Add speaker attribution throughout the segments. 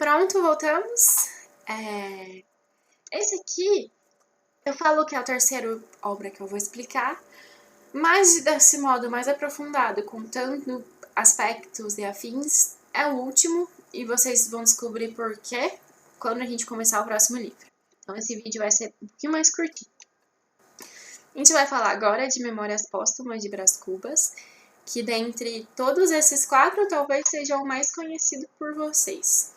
Speaker 1: Pronto, voltamos. Esse aqui, eu falo que é a terceira obra que eu vou explicar, mas desse modo mais aprofundado, contando aspectos e afins, é o último, e vocês vão descobrir por quê quando a gente começar o próximo livro. Então esse vídeo vai ser um pouquinho mais curtinho. A gente vai falar agora de Memórias Póstumas de Brás Cubas, que dentre todos esses 4, talvez seja o mais conhecido por vocês.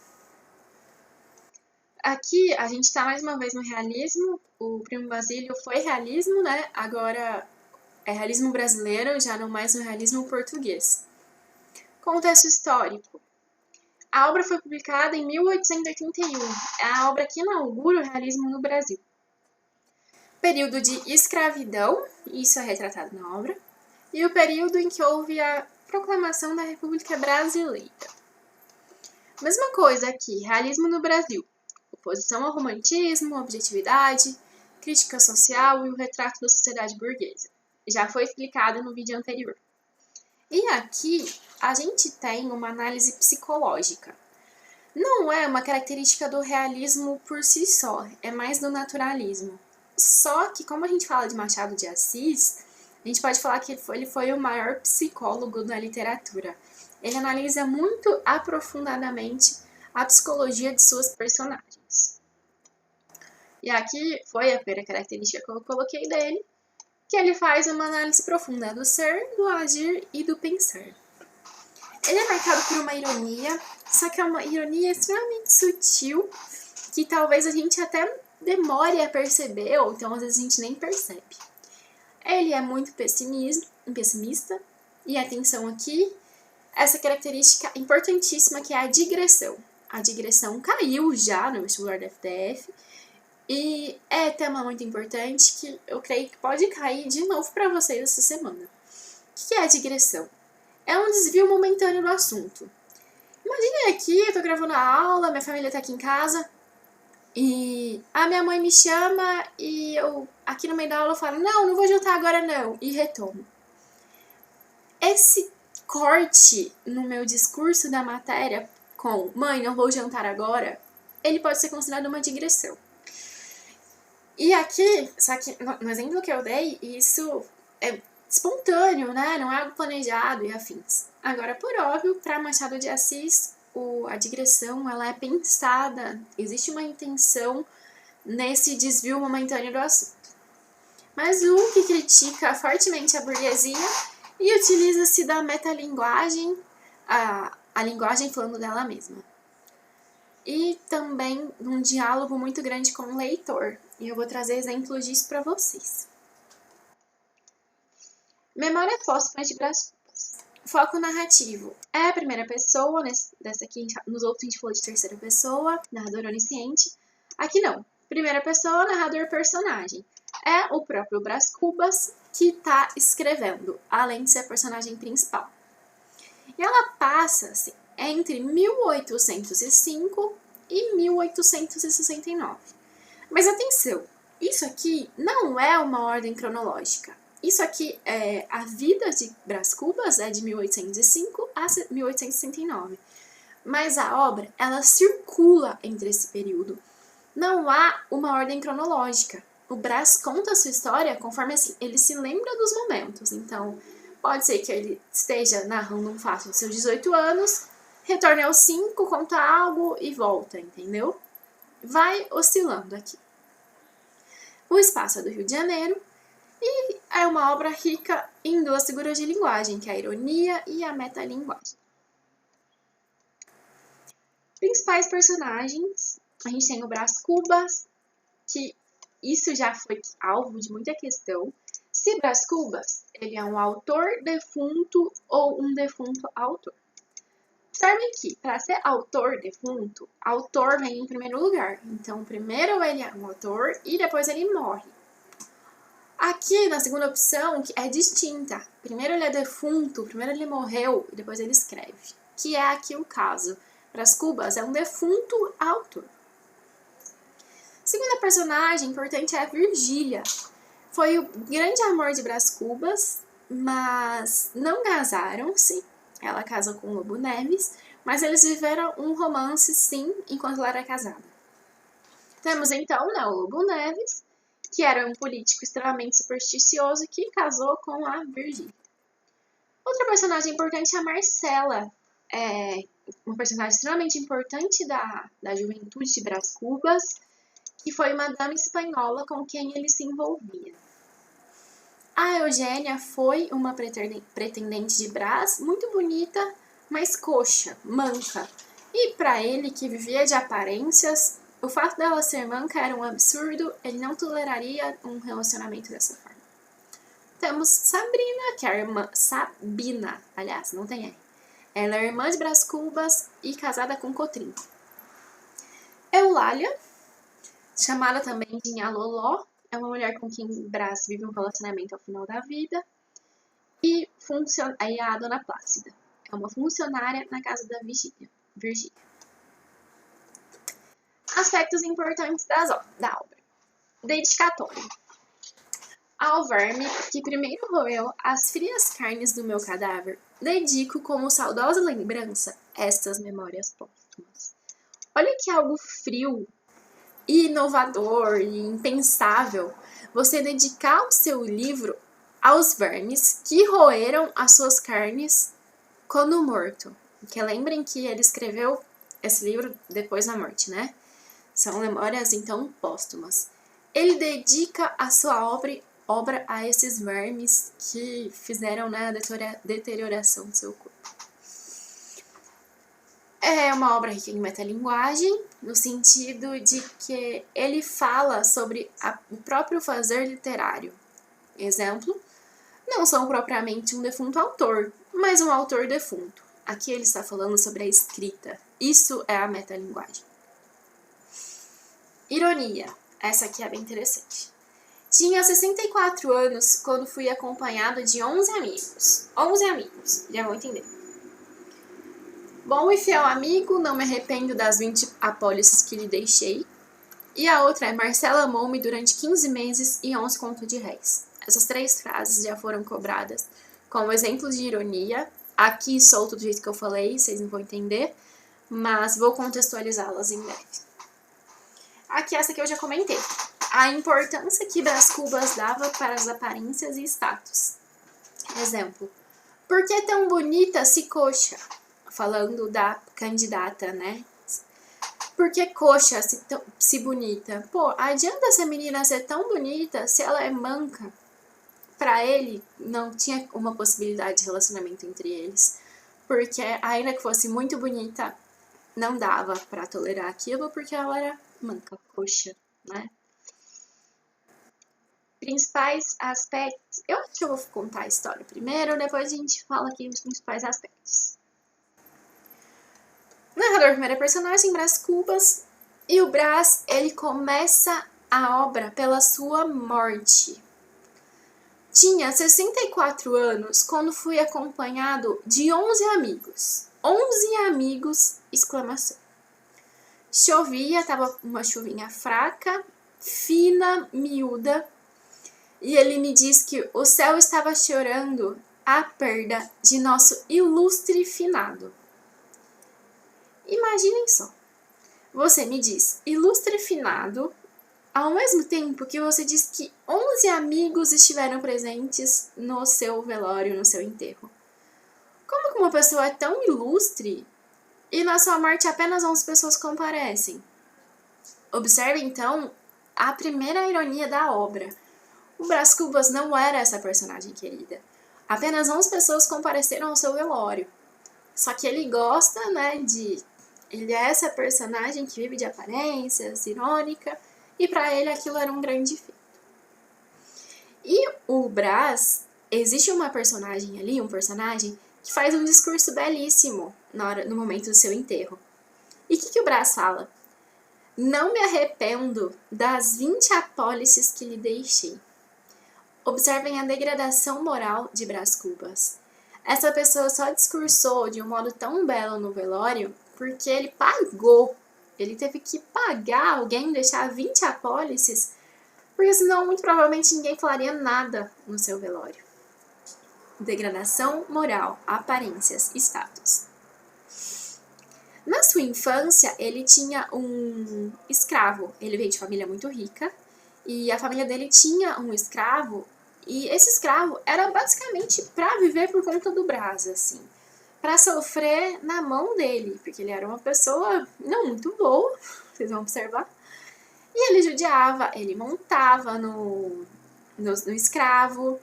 Speaker 1: Aqui a gente está mais uma vez no realismo, o Primo Basílio foi realismo, né? Agora é realismo brasileiro, já não mais no realismo português. Contexto histórico. A obra foi publicada em 1881, é a obra que inaugura o realismo no Brasil. Período de escravidão, isso é retratado na obra, e o período em que houve a proclamação da República Brasileira. Mesma coisa aqui, realismo no Brasil. Oposição ao romantismo, objetividade, crítica social e o retrato da sociedade burguesa. Já foi explicado no vídeo anterior. E aqui a gente tem uma análise psicológica. Não é uma característica do realismo por si só, é mais do naturalismo. Só que, como a gente fala de Machado de Assis, a gente pode falar que ele foi o maior psicólogo da literatura. Ele analisa muito aprofundadamente a psicologia de suas personagens. E aqui foi a primeira característica que eu coloquei dele, que ele faz uma análise profunda do ser, do agir e do pensar. Ele é marcado por uma ironia, só que é uma ironia extremamente sutil, que talvez a gente até demore a perceber, ou então às vezes a gente nem percebe. Ele é muito pessimista, e atenção aqui, essa característica importantíssima que é a digressão. A digressão caiu já no vestibular da FDF, e é tema muito importante que eu creio que pode cair de novo para vocês essa semana. O que é a digressão? É um desvio momentâneo do assunto. Imagine aqui, eu tô gravando a aula, minha família tá aqui em casa, e a minha mãe me chama e eu, aqui no meio da aula, eu falo, não vou jantar agora não, e retomo. Esse corte no meu discurso da matéria com mãe, não vou jantar agora, ele pode ser considerado uma digressão. E aqui, só que no exemplo que eu dei, isso é espontâneo, né? Não é algo planejado e afins. Agora, por óbvio, para Machado de Assis, a digressão ela é pensada, existe uma intenção nesse desvio momentâneo do assunto. Mas o que critica fortemente a burguesia e utiliza-se da metalinguagem, a linguagem falando dela mesma. E também um diálogo muito grande com o leitor. E eu vou trazer exemplos disso para vocês. Memória póstuma de Brás Cubas. Foco narrativo. É a primeira pessoa, dessa aqui, nos outros a gente falou de terceira pessoa, narrador onisciente. Aqui não. Primeira pessoa, narrador personagem. É o próprio Brás Cubas que está escrevendo, além de ser a personagem principal. E ela passa assim, entre 1805 e 1869. Mas atenção, isso aqui não é uma ordem cronológica. Isso aqui é a vida de Brás Cubas, é de 1805 a 1869. Mas a obra, ela circula entre esse período. Não há uma ordem cronológica. O Brás conta a sua história conforme assim, ele se lembra dos momentos. Então, pode ser que ele esteja narrando um fato dos seus 18 anos, retorne aos 5, conta algo e volta, entendeu? Vai oscilando aqui. O espaço é do Rio de Janeiro e é uma obra rica em duas figuras de linguagem, que é a ironia e a metalinguagem. Principais personagens, a gente tem o Brás Cubas, que isso já foi alvo de muita questão. Se Brás Cubas, ele é um autor defunto ou um defunto autor. Observe que, para ser autor defunto, autor vem em primeiro lugar. Então, primeiro ele é um autor e depois ele morre. Aqui, na segunda opção, que é distinta. Primeiro ele é defunto, primeiro ele morreu e depois ele escreve. Que é aqui o caso. Brás Cubas é um defunto autor. Segunda personagem importante é a Virgília. Foi o grande amor de Brás Cubas, mas não casaram-se. Ela casou com o Lobo Neves, Mas eles viveram um romance, sim, enquanto ela era casada. Temos então, né, o Lobo Neves, que era um político extremamente supersticioso que casou com a Virgínia. Outra personagem importante é a Marcela, uma personagem extremamente importante da juventude de Brás Cubas, que foi uma dama espanhola com quem ele se envolvia. A Eugênia foi uma pretendente de Brás, muito bonita, mas coxa, manca. E para ele, que vivia de aparências, o fato dela ser manca era um absurdo, ele não toleraria um relacionamento dessa forma. Temos Sabrina, que é a irmã Sabina, aliás, não tem R. Ela é irmã de Brás Cubas e casada com Cotrim. Eulália, chamada também de Nhaloló, é uma mulher com quem Brás vive um relacionamento ao final da vida. E aí a Dona Plácida, é uma funcionária na casa da Virgínia. Aspectos importantes da obra. Dedicatório. Ao verme que primeiro roeu as frias carnes do meu cadáver, dedico como saudosa lembrança estas memórias póstumas. Olha que algo frio, e inovador e impensável você dedicar o seu livro aos vermes que roeram as suas carnes quando morto. Porque lembrem que ele escreveu esse livro depois da morte, né? São memórias, então, póstumas. Ele dedica a sua obra a esses vermes que fizeram, né, a deterioração do seu corpo. É uma obra rica em metalinguagem, no sentido de que ele fala sobre o próprio fazer literário. Exemplo, não são propriamente um defunto autor, mas um autor defunto. Aqui ele está falando sobre a escrita. Isso é a metalinguagem. Ironia. Essa aqui é bem interessante. Tinha 64 anos quando fui acompanhado de 11 amigos. 11 amigos, já vão entender. Bom e fiel amigo, não me arrependo das 20 apólices que lhe deixei. E a outra é Marcela amou-me durante 15 meses e 11 contos de réis. Essas 3 frases já foram cobradas como exemplos de ironia. Aqui solto do jeito que eu falei, vocês não vão entender, mas vou contextualizá-las em breve. Aqui essa que eu já comentei. A importância que Brás Cubas dava para as aparências e status. Exemplo, por que tão bonita se coxa? Falando da candidata, né? Por que coxa se bonita? Pô, adianta essa menina ser tão bonita se ela é manca? Pra ele, não tinha uma possibilidade de relacionamento entre eles. Porque, ainda que fosse muito bonita, não dava pra tolerar aquilo porque ela era manca, coxa, né? Principais aspectos. Eu acho que eu vou contar a história primeiro, depois a gente fala aqui os principais aspectos. Narrador, primeira personagem, Brás Cubas. E o Brás, ele começa a obra pela sua morte. Tinha 64 anos quando fui acompanhado de 11 amigos. 11 amigos, exclamação. Chovia, tava uma chuvinha fraca, fina, miúda. E ele me diz que o céu estava chorando a perda de nosso ilustre finado. Imaginem só, você me diz ilustre finado, ao mesmo tempo que você diz que 11 amigos estiveram presentes no seu velório, no seu enterro. Como que uma pessoa é tão ilustre e na sua morte apenas 11 pessoas comparecem? Observe então a primeira ironia da obra. O Brás Cubas não era essa personagem querida. Apenas 11 pessoas compareceram ao seu velório. Só que ele gosta, né, ele é essa personagem que vive de aparências, irônica, e para ele aquilo era um grande feito. E o Brás, existe uma personagem ali, um personagem, que faz um discurso belíssimo no momento do seu enterro. E o que o Brás fala? Não me arrependo das 20 apólices que lhe deixei. Observem a degradação moral de Brás Cubas. Essa pessoa só discursou de um modo tão belo no velório porque ele pagou. Ele teve que pagar alguém, deixar 20 apólices, porque senão muito provavelmente ninguém falaria nada no seu velório. Degradação moral, aparências, status. Na sua infância, ele tinha um escravo. Ele veio de família muito rica e a família dele tinha um escravo e esse escravo era basicamente para viver por conta do Brás, assim, para sofrer na mão dele, porque ele era uma pessoa não muito boa, vocês vão observar. E ele judiava, ele montava no escravo,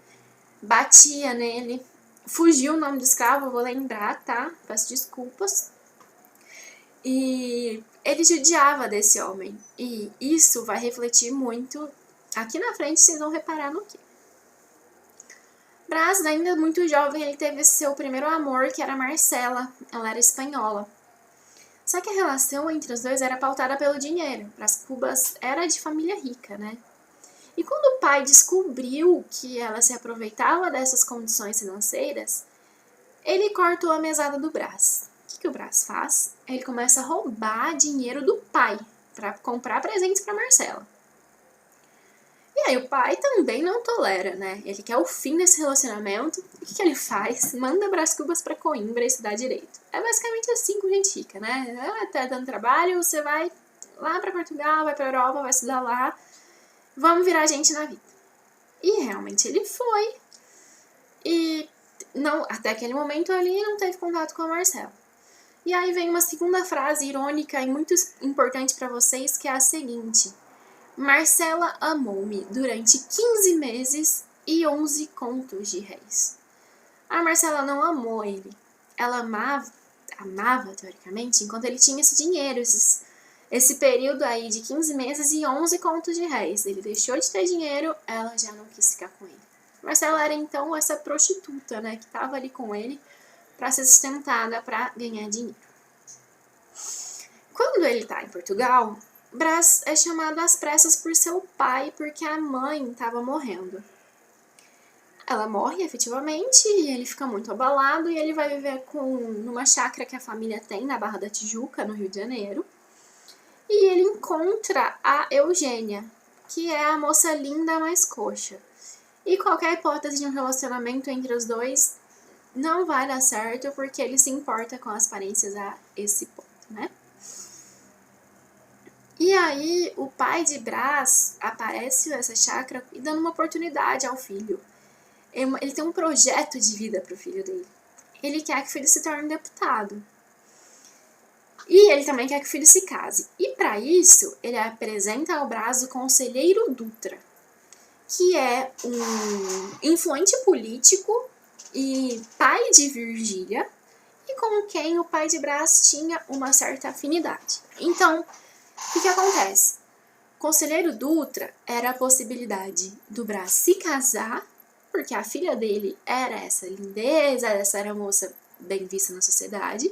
Speaker 1: batia nele, fugiu o nome do escravo, eu vou lembrar, tá? Peço desculpas. E ele judiava desse homem. E isso vai refletir muito. Aqui na frente vocês vão reparar no quê? Brás, ainda muito jovem, ele teve seu primeiro amor, que era Marcela. Ela era espanhola. Só que a relação entre os dois era pautada pelo dinheiro. Brás Cubas era de família rica, né? E quando o pai descobriu que ela se aproveitava dessas condições financeiras, ele cortou a mesada do Brás. O que o Brás faz? Ele começa a roubar dinheiro do pai para comprar presentes para Marcela. E aí o pai também não tolera, né? Ele quer o fim desse relacionamento. E o que ele faz? Manda Brás Cubas para Coimbra estudar direito. É basicamente assim que a gente fica, né? Tá dando trabalho, você vai lá para Portugal, vai para Europa, vai estudar lá. Vamos virar gente na vida. E realmente ele foi. E não, até aquele momento ali não teve contato com a Marcela. E aí vem uma segunda frase irônica e muito importante para vocês, que é a seguinte: Marcela amou-me durante 15 meses e 11 contos de réis. A Marcela não amou ele. Ela amava teoricamente, enquanto ele tinha esse dinheiro, esse período aí de 15 meses e 11 contos de réis. Ele deixou de ter dinheiro, ela já não quis ficar com ele. Marcela era então essa prostituta, né, que estava ali com ele para ser sustentada, para ganhar dinheiro. Quando ele está em Portugal, Brás é chamado às pressas por seu pai porque a mãe estava morrendo. Ela morre efetivamente e ele fica muito abalado e ele vai viver numa chácara que a família tem na Barra da Tijuca, no Rio de Janeiro. E ele encontra a Eugênia, que é a moça linda mais coxa. E qualquer hipótese de um relacionamento entre os dois não vai dar certo porque ele se importa com as aparências a esse ponto, né? E aí o pai de Brás aparece nessa chácara e dando uma oportunidade ao filho. Ele tem um projeto de vida para o filho dele. Ele quer que o filho se torne deputado. E ele também quer que o filho se case. E para isso, ele apresenta ao Brás o conselheiro Dutra, que é um influente político e pai de Virgília, e com quem o pai de Brás tinha uma certa afinidade. Então, o que acontece? O conselheiro Dutra era a possibilidade do Brás se casar, porque a filha dele era essa lindeza, essa era a moça bem vista na sociedade,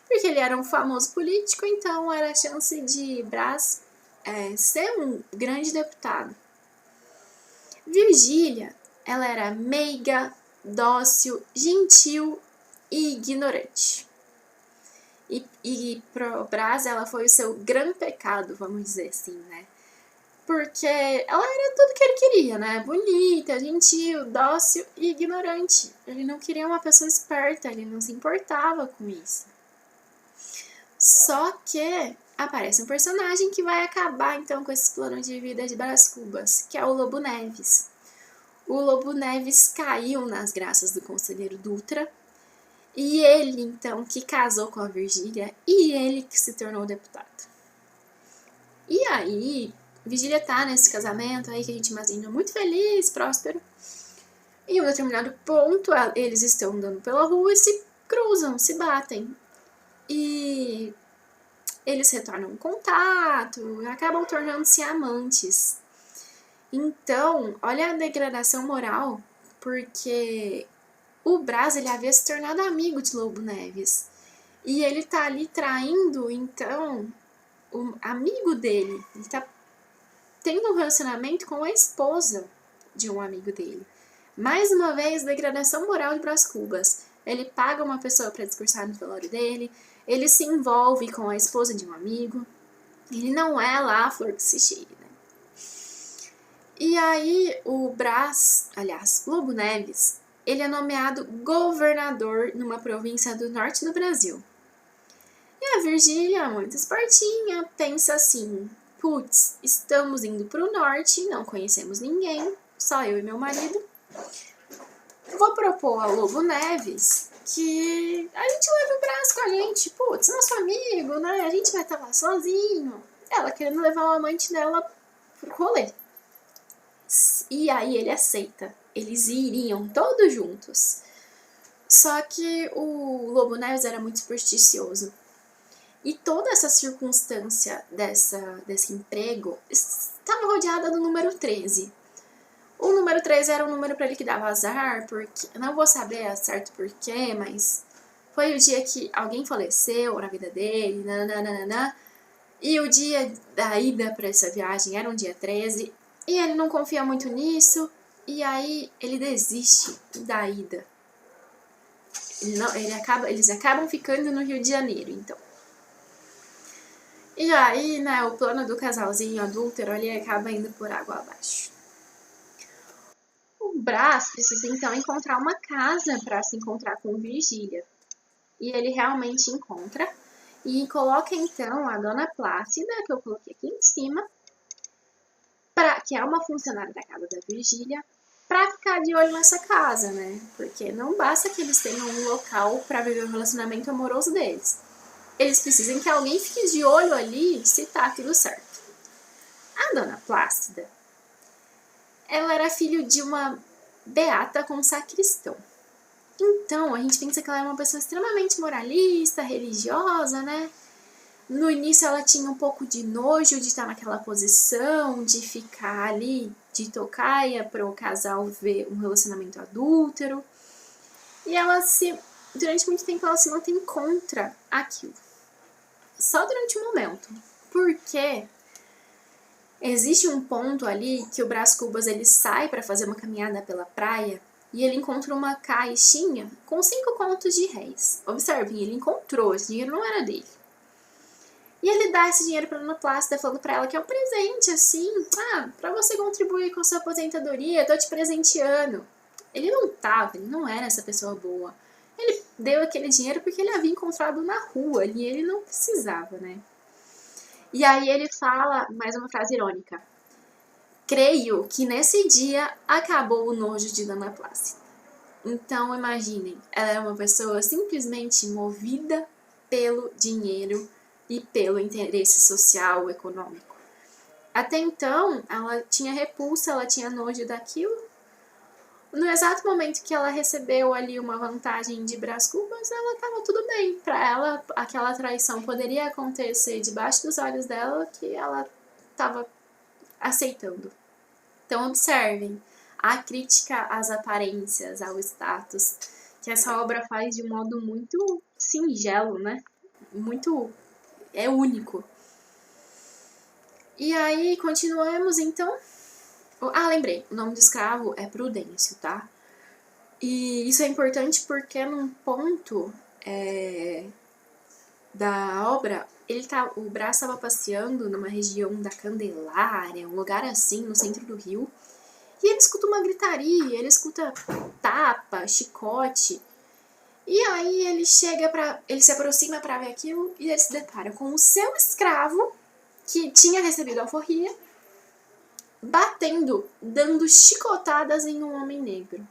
Speaker 1: porque ele era um famoso político, então era a chance de Brás ser um grande deputado. Virgília, ela era meiga, dócil, gentil e ignorante. E pro Brás, ela foi o seu grande pecado, vamos dizer assim, né? Porque ela era tudo que ele queria, né? Bonita, gentil, dócil e ignorante. Ele não queria uma pessoa esperta, ele não se importava com isso. Só que aparece um personagem que vai acabar então com esse plano de vida de Brás Cubas, que é o Lobo Neves. O Lobo Neves caiu nas graças do conselheiro Dutra, e ele então que casou com a Virgília, e ele que se tornou deputado. E aí, Virgília tá nesse casamento aí que a gente imagina muito feliz, próspero, e em um determinado ponto eles estão andando pela rua e se cruzam, se batem. E eles retornam um contato, acabam tornando-se amantes. Então, olha a degradação moral, porque o Brás ele havia se tornado amigo de Lobo Neves. E ele tá ali traindo, então, o amigo dele. Ele tá tendo um relacionamento com a esposa de um amigo dele. Mais uma vez, degradação moral de Brás Cubas. Ele paga uma pessoa para discursar no velório dele, ele se envolve com a esposa de um amigo, ele não é lá a flor que se cheire, né? E aí o Brás, aliás, Lobo Neves, ele é nomeado governador numa província do norte do Brasil. E a Virgília, muito espertinha, pensa assim: putz, estamos indo para o norte, não conhecemos ninguém, só eu e meu marido. Vou propor ao Lobo Neves que a gente leve o Brás com a gente. Putz, nosso amigo, né? A gente vai estar lá sozinho. Ela querendo levar o amante dela pro rolê. E aí ele aceita. Eles iriam todos juntos. Só que o Lobo Neves era muito supersticioso. E toda essa circunstância desse emprego estava rodeada do número 13. O número 13 era um número para ele que dava azar, porque não vou saber certo porquê, mas foi o dia que alguém faleceu na vida dele, nananana, e o dia da ida para essa viagem era um dia 13, e ele não confia muito nisso, e aí ele desiste da ida. Eles acabam ficando no Rio de Janeiro, então. E aí, né, o plano do casalzinho adúltero ali acaba indo por água abaixo. O Brás precisa então encontrar uma casa para se encontrar com Virgília. E ele realmente encontra e coloca então a Dona Plácida, que eu coloquei aqui em cima, que é uma funcionária da casa da Virgília, para ficar de olho nessa casa, né? Porque não basta que eles tenham um local para viver o relacionamento amoroso deles. Eles precisam que alguém fique de olho ali se tá tudo certo. A Dona Plácida, ela era filho de uma beata com sacristão. Então, a gente pensa que ela é uma pessoa extremamente moralista, religiosa, né? No início ela tinha um pouco de nojo de estar naquela posição, de ficar ali, de tocaia para o casal ver um relacionamento adúltero. E durante muito tempo ela se mantém contra aquilo. Só durante um momento. Porque existe um ponto ali que o Brás Cubas ele sai para fazer uma caminhada pela praia e ele encontra uma caixinha com 5 contos de réis. Observem, ele encontrou, esse dinheiro não era dele. E ele dá esse dinheiro para Dona Plácida, falando para ela que é um presente, assim, para você contribuir com a sua aposentadoria, tô te presenteando. Ele não era essa pessoa boa. Ele deu aquele dinheiro porque ele havia encontrado na rua e ele não precisava, né? E aí ele fala mais uma frase irônica. Creio que nesse dia acabou o nojo de Dona Plácida. Então, imaginem, ela era uma pessoa simplesmente movida pelo dinheiro e pelo interesse social, econômico. Até então, ela tinha repulsa, ela tinha nojo daquilo. No exato momento que ela recebeu ali uma vantagem de Brás Cubas, ela estava tudo bem. Para ela, aquela traição poderia acontecer debaixo dos olhos dela, que ela estava aceitando. Então, observem a crítica às aparências, ao status, que essa obra faz de um modo muito singelo, né? É único. E aí, continuamos, então. Lembrei, o nome do escravo é Prudêncio, tá? E isso é importante porque num ponto da obra, o Brás estava passeando numa região da Candelária, um lugar assim, no centro do Rio, e ele escuta uma gritaria, ele escuta tapa, chicote, e aí ele se aproxima para ver aquilo e ele se depara com o seu escravo, que tinha recebido a alforria, batendo, dando chicotadas em um homem negro.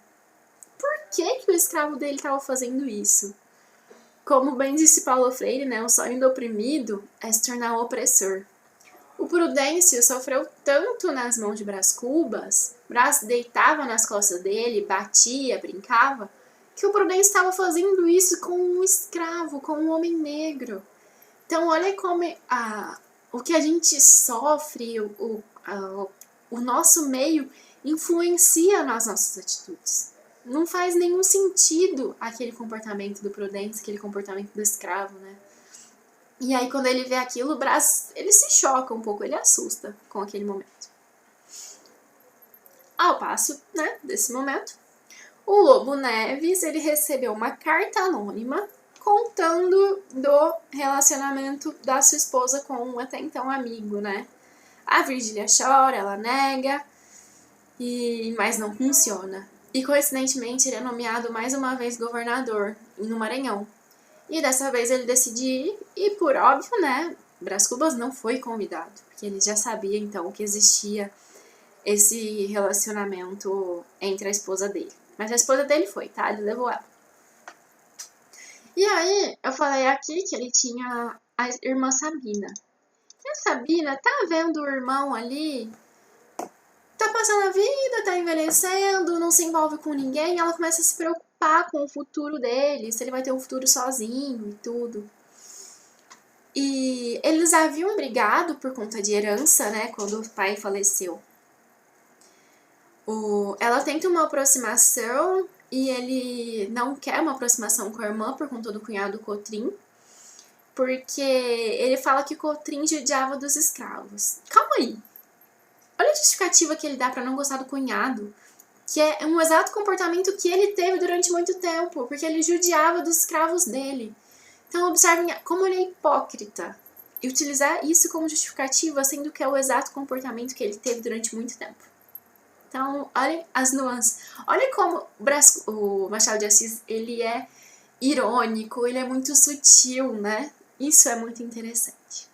Speaker 1: Por que o escravo dele estava fazendo isso? Como bem disse Paulo Freire, né, o sonho do oprimido é se tornar o opressor. O Prudêncio sofreu tanto nas mãos de Brás Cubas, Brás deitava nas costas dele, batia, brincava, que o Prudêncio estava fazendo isso com um escravo, com um homem negro. Então olha como o que a gente sofre, o nosso meio influencia nas nossas atitudes. Não faz nenhum sentido aquele comportamento do Prudêncio, aquele comportamento do escravo, né? E aí, quando ele vê aquilo, o Brás, ele se choca um pouco, ele assusta com aquele momento. Ao passo, né, desse momento, o Lobo Neves, ele recebeu uma carta anônima contando do relacionamento da sua esposa com um até então amigo, né? A Virgília chora, ela nega, mas não funciona. E, coincidentemente, ele é nomeado mais uma vez governador no Maranhão. E dessa vez ele decide ir, e por óbvio, né, Brás Cubas não foi convidado, porque ele já sabia então que existia esse relacionamento entre a esposa dele. Mas a esposa dele foi, tá? Ele levou ela. E aí, eu falei aqui que ele tinha a irmã Sabina. E a Sabina tá vendo o irmão ali, tá passando a vida, tá envelhecendo, não se envolve com ninguém, e ela começa a se preocupar com o futuro dele, se ele vai ter um futuro sozinho e tudo. E eles haviam brigado por conta de herança, né, quando o pai faleceu. Ela tenta uma aproximação e ele não quer uma aproximação com a irmã por conta do cunhado Cotrim, porque ele fala que Cotrim judiava dos escravos. Calma aí. Olha a justificativa que ele dá pra não gostar do cunhado, que é um exato comportamento que ele teve durante muito tempo, porque ele judiava dos escravos dele. Então observem como ele é hipócrita e utilizar isso como justificativa, sendo que é o exato comportamento que ele teve durante muito tempo. Então, olhem as nuances. Olha como o Machado de Assis, ele é irônico, ele é muito sutil, né? Isso é muito interessante.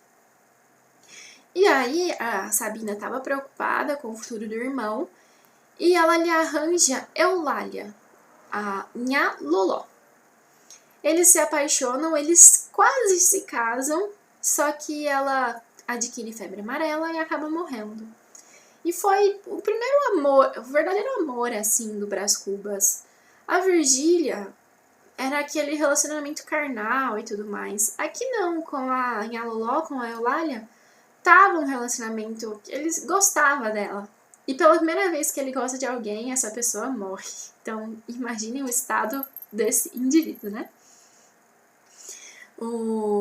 Speaker 1: E aí, a Sabina estava preocupada com o futuro do irmão e ela lhe arranja Eulália, a Nha Loló. Eles se apaixonam, eles quase se casam, só que ela adquire febre amarela e acaba morrendo. E foi o primeiro amor, o verdadeiro amor, assim, do Brás Cubas. A Virgília era aquele relacionamento carnal e tudo mais. Aqui não, com a Nha Loló, com a Eulália, tava um relacionamento que eles gostavam dela. E pela primeira vez que ele gosta de alguém, essa pessoa morre. Então, imaginem o estado desse indivíduo, né?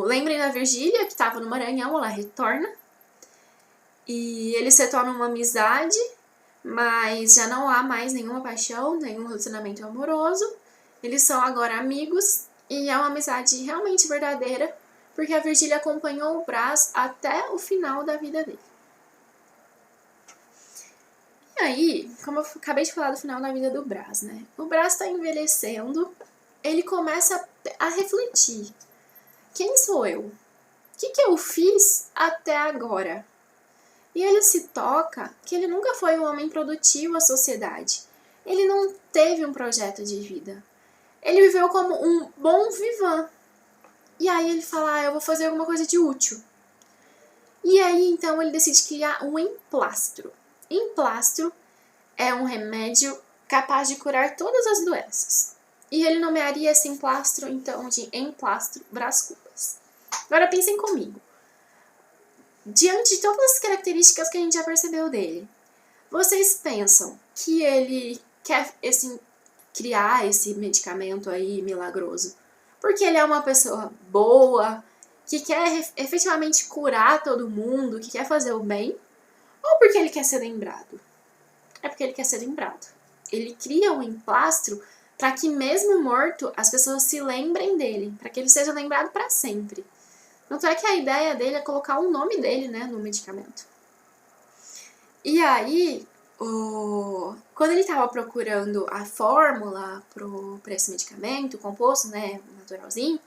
Speaker 1: Lembrem da Virgília, que estava no Maranhão, ela retorna. E eles se tornam uma amizade, mas já não há mais nenhuma paixão, nenhum relacionamento amoroso. Eles são agora amigos e é uma amizade realmente verdadeira, porque a Virgília acompanhou o Brás até o final da vida dele. E aí, como eu acabei de falar do final da vida do Brás, né? O Brás está envelhecendo, ele começa a refletir. Quem sou eu? O que eu fiz até agora? E ele se toca que ele nunca foi um homem produtivo à sociedade. Ele não teve um projeto de vida. Ele viveu como um bom vivant. E aí ele fala, eu vou fazer alguma coisa de útil. E aí, então, ele decide criar um emplastro. Emplastro é um remédio capaz de curar todas as doenças. E ele nomearia esse emplastro, então, de emplastro Brás Cubas. Agora pensem comigo. Diante de todas as características que a gente já percebeu dele, vocês pensam que ele quer criar esse medicamento aí milagroso porque ele é uma pessoa boa, que quer efetivamente curar todo mundo, que quer fazer o bem, ou porque ele quer ser lembrado? É porque ele quer ser lembrado. Ele cria um emplastro para que mesmo morto as pessoas se lembrem dele, para que ele seja lembrado para sempre. Tanto é que a ideia dele é colocar o nome dele, né, no medicamento. E aí, quando ele estava procurando a fórmula para esse medicamento, o composto, né, naturalzinho,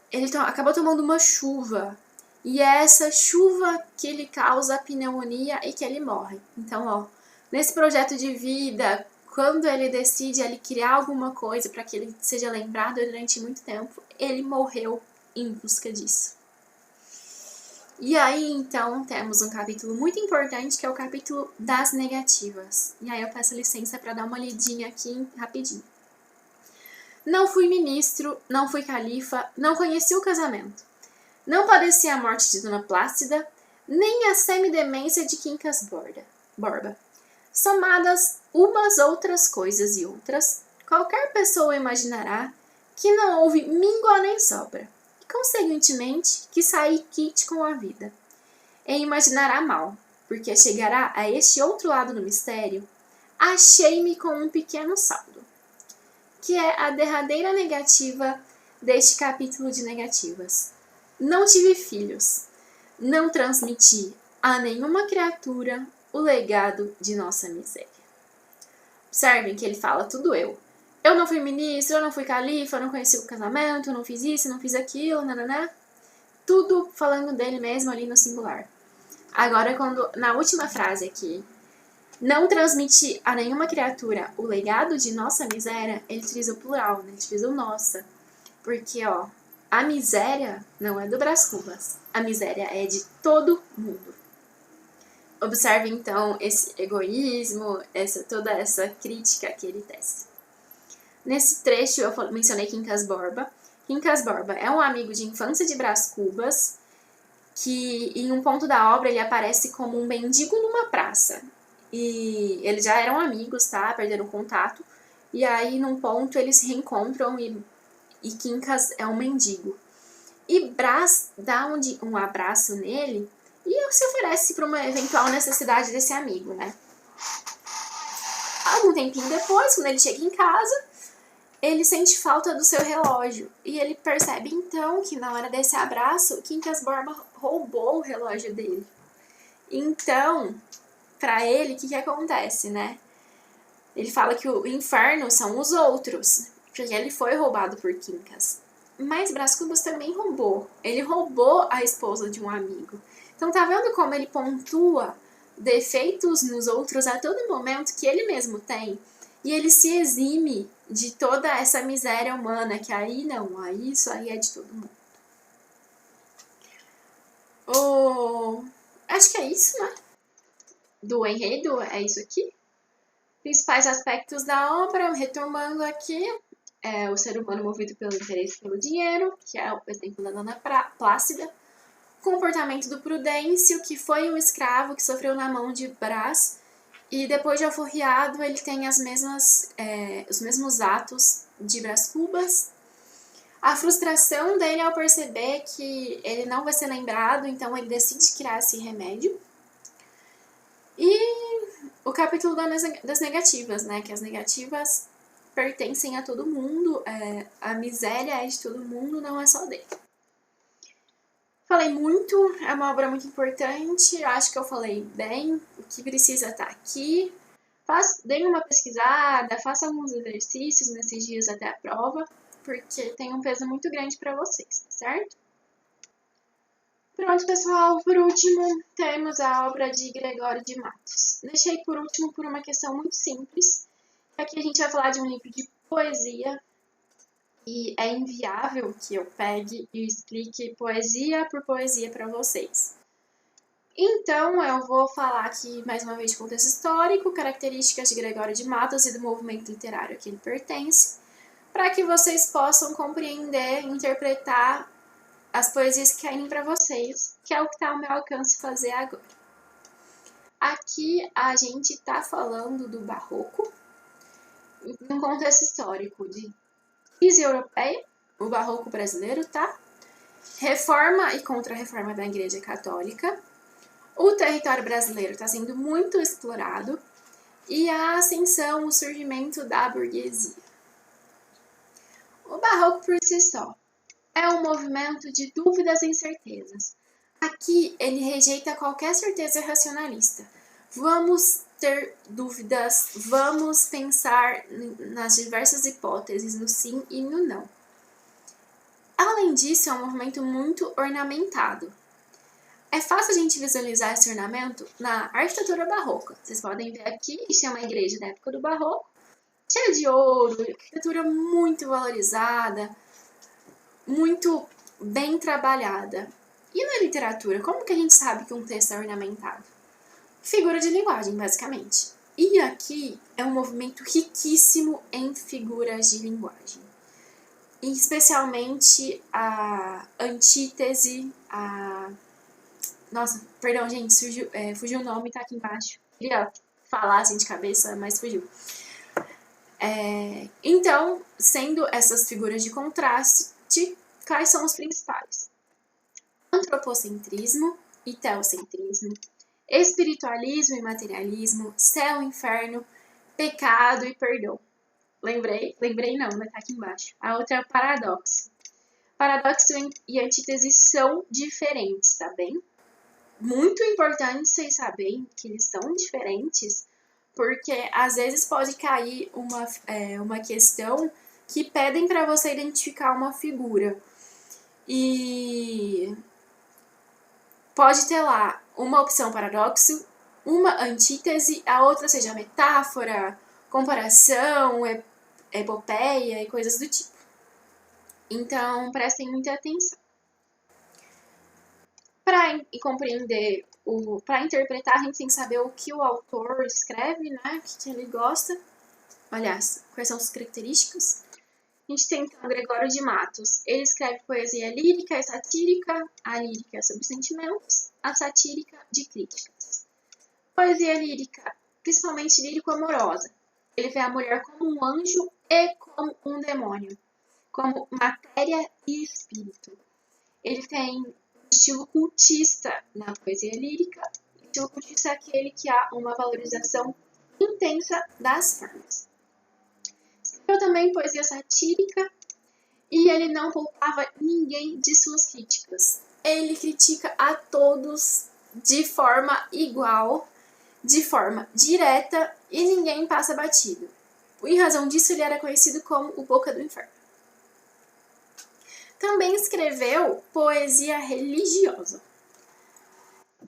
Speaker 1: ele acabou tomando uma chuva. E é essa chuva que lhe causa a pneumonia e que ele morre. Então, ó, nesse projeto de vida, quando ele decide ele criar alguma coisa para que ele seja lembrado durante muito tempo, ele morreu em busca disso. E aí, então, temos um capítulo muito importante, que é o capítulo das negativas. E aí eu peço licença para dar uma lidinha aqui rapidinho. Não fui ministro, não fui califa, não conheci o casamento. Não padeci a morte de Dona Plácida, nem a semidemência de Quincas Borba. Somadas umas outras coisas e outras, qualquer pessoa imaginará que não houve míngua nem sobra. Consequentemente, que saí quite com a vida. E imaginará mal, porque chegará a este outro lado do mistério, achei-me com um pequeno saldo, que é a derradeira negativa deste capítulo de negativas. Não tive filhos, não transmiti a nenhuma criatura o legado de nossa miséria. Observem que ele fala tudo eu. eu não fui ministro, eu não fui califa, eu não conheci o casamento, eu não fiz isso, não fiz aquilo, nananá. Tudo falando dele mesmo ali no singular. Agora, quando na última frase aqui, não transmite a nenhuma criatura o legado de nossa miséria, ele utiliza o plural, né? Ele utiliza o nossa. Porque, ó, a miséria não é do Brás Cubas. A miséria é de todo mundo. Observe, então, esse egoísmo, toda essa crítica que ele tece. Nesse trecho, eu mencionei Quincas Borba. Quincas Borba é um amigo de infância de Brás Cubas, que em um ponto da obra ele aparece como um mendigo numa praça. E eles já eram amigos, tá? Perderam contato. E aí, num ponto, eles se reencontram e Quincas é um mendigo. E Brás dá um abraço nele e se oferece para uma eventual necessidade desse amigo, né? Algum tempinho depois, quando ele chega em casa, ele sente falta do seu relógio. E ele percebe, então, que na hora desse abraço, Quincas Borba roubou o relógio dele. Então, para ele, o que acontece, né? Ele fala que o inferno são os outros, porque ele foi roubado por Quincas. Mas Brás Cubas também roubou. Ele roubou a esposa de um amigo. Então tá vendo como ele pontua defeitos nos outros a todo momento que ele mesmo tem? E ele se exime de toda essa miséria humana, que aí não, aí isso aí é de todo mundo. Acho que é isso, né? Do enredo, é isso aqui. Principais aspectos da obra, retomando aqui, o ser humano movido pelo interesse pelo dinheiro, que é o exemplo da Dona Plácida. Comportamento do Prudêncio, que foi um escravo que sofreu na mão de Brás, e depois de alforriado ele tem os mesmos atos de Brás Cubas. A frustração dele ao perceber que ele não vai ser lembrado, então ele decide criar esse remédio. E o capítulo das negativas, né? Que as negativas pertencem a todo mundo, a miséria é de todo mundo, não é só dele. Falei muito, é uma obra muito importante, acho que eu falei bem, o que precisa estar aqui. Deem uma pesquisada, faça alguns exercícios nesses dias até a prova, porque tem um peso muito grande para vocês, certo? Pronto, pessoal, por último, temos a obra de Gregório de Matos. Deixei por último por uma questão muito simples. Aqui a gente vai falar de um livro de poesia, e é inviável que eu pegue e explique poesia por poesia para vocês. Então, eu vou falar aqui mais uma vez de contexto histórico, características de Gregório de Matos e do movimento literário a que ele pertence, para que vocês possam compreender e interpretar as poesias que caem para vocês, que é o que está ao meu alcance fazer agora. Aqui a gente está falando do Barroco, num contexto histórico de crise europeia, o Barroco brasileiro, tá? Reforma e contra-reforma da Igreja Católica, o território brasileiro está sendo muito explorado e a ascensão, o surgimento da burguesia. O Barroco por si só é um movimento de dúvidas e incertezas. Aqui ele rejeita qualquer certeza racionalista. Vamos ter dúvidas, vamos pensar nas diversas hipóteses, no sim e no não. Além disso, é um movimento muito ornamentado. É fácil a gente visualizar esse ornamento na arquitetura barroca. Vocês podem ver aqui, isso é uma igreja da época do Barroco, cheia de ouro, arquitetura muito valorizada, muito bem trabalhada. E na literatura, como que a gente sabe que um texto é ornamentado? Figura de linguagem, basicamente. E aqui é um movimento riquíssimo em figuras de linguagem. E especialmente a antítese, Nossa, perdão, gente, fugiu o nome, tá aqui embaixo. Queria falar assim de cabeça, mas fugiu. Então, sendo essas figuras de contraste, quais são os principais? Antropocentrismo e teocentrismo, espiritualismo e materialismo, céu e inferno, pecado e perdão. Lembrei não, mas tá aqui embaixo. A outra é o paradoxo. Paradoxo e antítese são diferentes, tá bem? Muito importante vocês saberem que eles são diferentes, porque às vezes pode cair uma questão que pedem para você identificar uma figura. E pode ter lá uma opção paradoxo, uma antítese, a outra seja metáfora, comparação, epopeia e coisas do tipo. Então, prestem muita atenção. Para compreender, para interpretar, a gente tem que saber o que o autor escreve, né? O que ele gosta. Aliás, quais são as características. A gente tem, então, Gregório de Matos. Ele escreve poesia lírica e satírica. A lírica é sobre sentimentos, a satírica de críticas. Poesia lírica, principalmente lírico-amorosa. Ele vê a mulher como um anjo e como um demônio, como matéria e espírito. Ele tem o estilo cultista na poesia lírica. O estilo cultista é aquele que há uma valorização intensa das formas. Escreveu também poesia satírica e ele não poupava ninguém de suas críticas. Ele critica a todos de forma igual, de forma direta e ninguém passa batido. Em razão disso, ele era conhecido como o Boca do Inferno. Também escreveu poesia religiosa.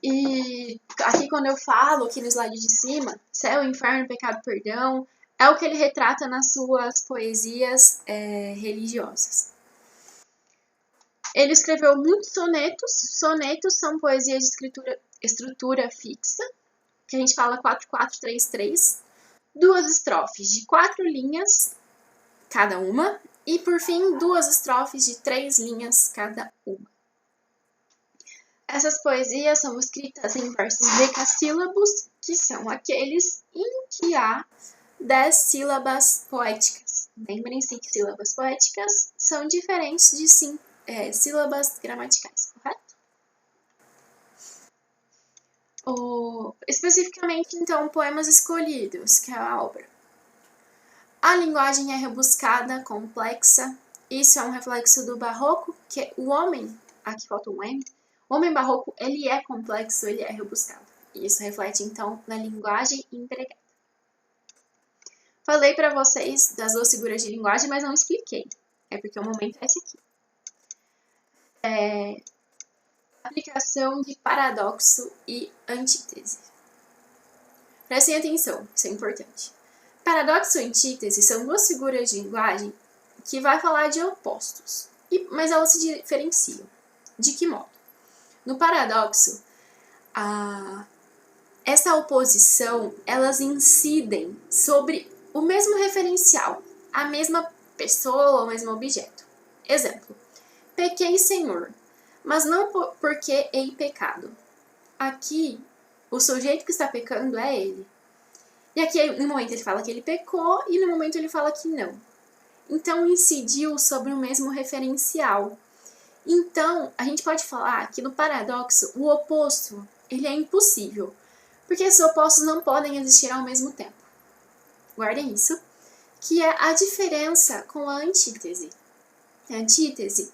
Speaker 1: E aqui quando eu falo, aqui no slide de cima, céu, inferno, pecado, perdão, é o que ele retrata nas suas poesias religiosas. Ele escreveu muitos sonetos. Sonetos são poesias de estrutura fixa, que a gente fala 4-4-3-3. 2 estrofes de 4 linhas cada uma. E, por fim, 2 estrofes de 3 linhas cada uma. Essas poesias são escritas em versos decassílabos, que são aqueles em que há 10 sílabas poéticas. Lembrem-se que sílabas poéticas são diferentes de sílabas gramaticais, correto? Especificamente, então, poemas escolhidos, que é a obra. A linguagem é rebuscada, complexa. Isso é um reflexo do barroco, que o homem, aqui falta um M, o homem barroco, ele é complexo, ele é rebuscado. E isso reflete, então, na linguagem empregada. Falei para vocês das 2 figuras de linguagem, mas não expliquei. É porque o momento é esse aqui. Aplicação de paradoxo e antítese. Prestem atenção, isso é importante. Paradoxo e antítese são 2 figuras de linguagem que vai falar de opostos, mas elas se diferenciam. De que modo? No paradoxo, essa oposição, elas incidem sobre o mesmo referencial, a mesma pessoa ou o mesmo objeto. Exemplo, pequei, Senhor, mas não porque hei pecado. Aqui, o sujeito que está pecando é ele. E aqui, no momento, ele fala que ele pecou e no momento ele fala que não. Então, incidiu sobre o mesmo referencial. Então, a gente pode falar que no paradoxo, o oposto, ele é impossível. Porque esses opostos não podem existir ao mesmo tempo. Guardem isso. Que é a diferença com a antítese. A antítese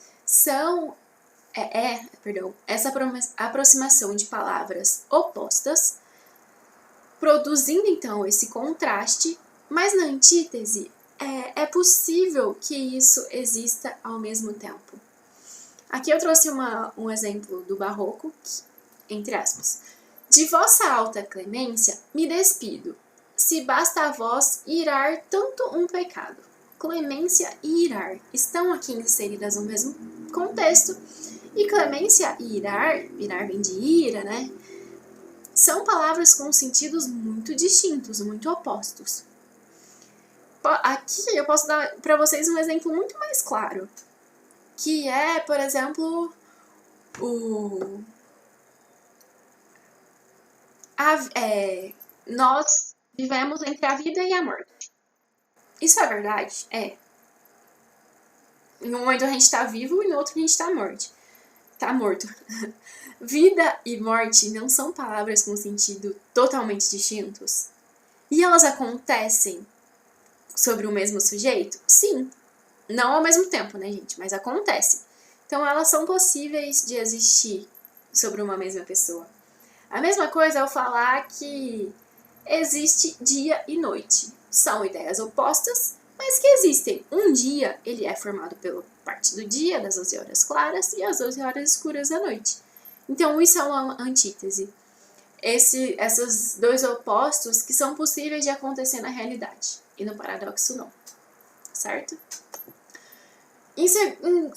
Speaker 1: essa aproximação de palavras opostas, produzindo então esse contraste, mas na antítese é possível que isso exista ao mesmo tempo. Aqui eu trouxe um exemplo do barroco, entre aspas. De vossa alta clemência me despido, se basta a vós irar tanto um pecado. Clemência e irar estão aqui inseridas no mesmo contexto, e clemência e irar vem de ira, né? São palavras com sentidos muito distintos, muito opostos. Aqui eu posso dar para vocês um exemplo muito mais claro, que é, por exemplo, nós vivemos entre a vida e a morte. Isso é verdade? É. Em um momento a gente está vivo e no outro a gente está morto. Vida e morte não são palavras com sentido totalmente distintos? E elas acontecem sobre o mesmo sujeito? Sim. Não ao mesmo tempo, né, gente? Mas acontece. Então, elas são possíveis de existir sobre uma mesma pessoa. A mesma coisa é eu falar que existe dia e noite. São ideias opostas, mas que existem. Um dia, ele é formado pela parte do dia, das 12 horas claras, e as 12 horas escuras da noite. Então, isso é uma antítese. Esses dois opostos que são possíveis de acontecer na realidade, e no paradoxo não, certo? Em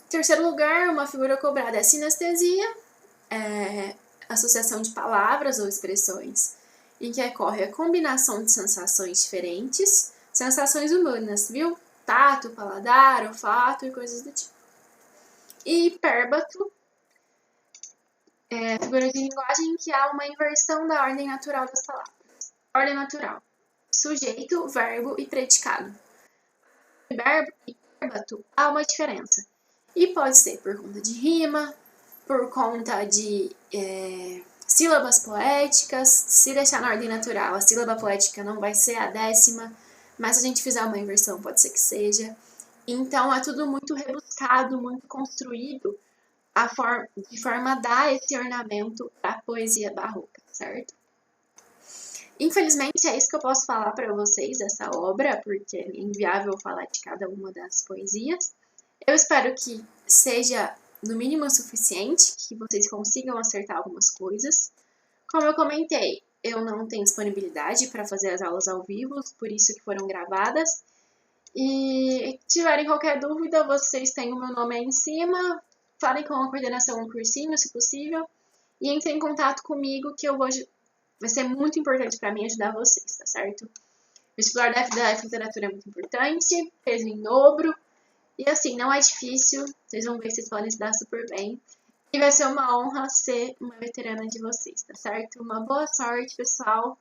Speaker 1: terceiro lugar, uma figura cobrada é sinestesia, associação de palavras ou expressões em que ocorre a combinação de sensações diferentes, sensações humanas, viu? Tato, paladar, olfato e coisas do tipo. E hipérbato figura de linguagem em que há uma inversão da ordem natural das palavras. Ordem natural: sujeito, verbo e predicado. Hipérbato há uma diferença. E pode ser por conta de rima, por conta de sílabas poéticas. Se deixar na ordem natural, a sílaba poética não vai ser a 10ª, mas se a gente fizer uma inversão, pode ser que seja. Então, é tudo muito rebuscado, muito construído, de forma a dar esse ornamento para a poesia barroca, certo? Infelizmente, é isso que eu posso falar para vocês dessa obra, porque é inviável falar de cada uma das poesias. Eu espero que seja no mínimo suficiente, que vocês consigam acertar algumas coisas. Como eu comentei, eu não tenho disponibilidade para fazer as aulas ao vivo, por isso que foram gravadas. E se tiverem qualquer dúvida, vocês têm o meu nome aí em cima, falem com a coordenação do cursinho, se possível, e entrem em contato comigo, que vai ser muito importante para mim ajudar vocês, tá certo? O vestibular da FDF Literatura é muito importante, peso em dobro, e assim, não é difícil, vocês vão ver que vocês podem se dar super bem. E vai ser uma honra ser uma veterana de vocês, tá certo? Uma boa sorte, pessoal.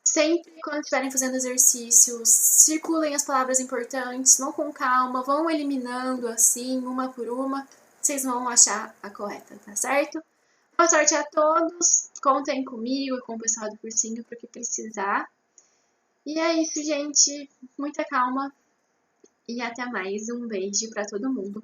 Speaker 1: Sempre quando estiverem fazendo exercícios, circulem as palavras importantes, vão com calma, vão eliminando assim, uma por uma, vocês vão achar a correta, tá certo? Boa sorte a todos, contem comigo, com o pessoal do cursinho para o que precisar. E é isso, gente, muita calma e até mais, um beijo para todo mundo.